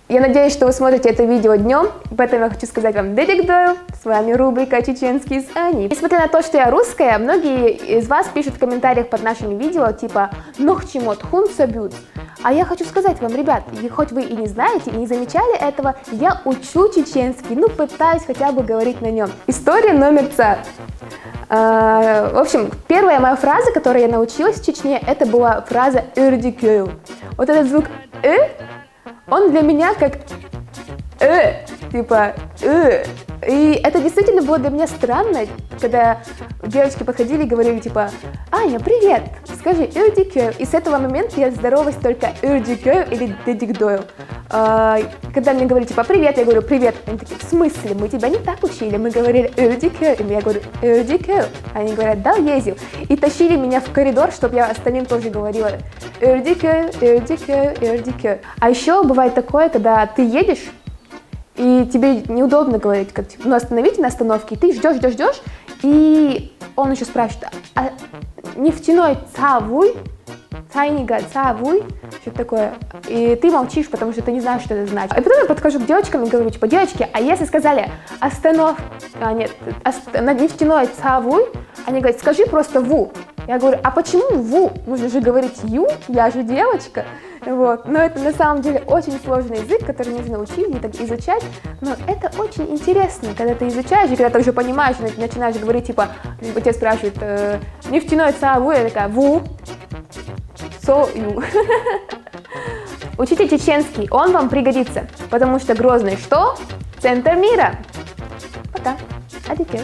Я надеюсь, что вы смотрите это видео днем, поэтому я хочу сказать вам Дедик Дойл, с вами рубрика «Чеченский с Аней». Несмотря на то, что я русская, многие из вас пишут в комментариях под нашими видео, типа «Нохчимот хун собют». А я хочу сказать вам, ребят, хоть вы и не знаете, и не замечали этого, я учу чеченский, пытаюсь хотя бы говорить на нем. История номер ца. В общем, первая моя фраза, которую я научилась в Чечне, это была фраза «эрдикёйл». Вот этот звук он для меня как типа И это действительно было для меня странно, когда девочки подходили и говорили типа «Аня, привет, скажи «эрдикёйл». И с этого момента я здороваюсь только «эрдикёйл» или «дедик дойл». Когда мне говорили типа «Привет», я говорю «Привет». Они такие «В смысле? Мы тебя не так учили, мы говорили «эрдикёйл». И я говорю «эрдикёйл». Они говорят «Да, ездил». И тащили меня в коридор, чтобы я остальным тоже говорила «эрдикёйл, эрдикёйл, эрдикёйл». А еще бывает такое, когда ты едешь, и тебе неудобно говорить, как типа, остановите на остановке, и ты ждешь, и он еще спрашивает, а нефтяной цавуй, цайнига цавуй, что-то такое, и ты молчишь, потому что ты не знаешь, что это значит. И потом я подхожу к девочкам и говорю, типа, девочки, а если сказали нефтяной цавуй, они говорят, скажи просто ву. Я говорю, а почему ву? Нужно же говорить ю, я же девочка. Вот. Но это на самом деле очень сложный язык, который нужно учить, не так изучать. Но это очень интересно, когда ты изучаешь, и когда ты уже понимаешь, начинаешь говорить, типа, тебя спрашивают, нефтяной цаву, я такая, ву, со, ю. Учите чеченский, он вам пригодится, потому что Грозный что? Центр мира. Пока. Адикер.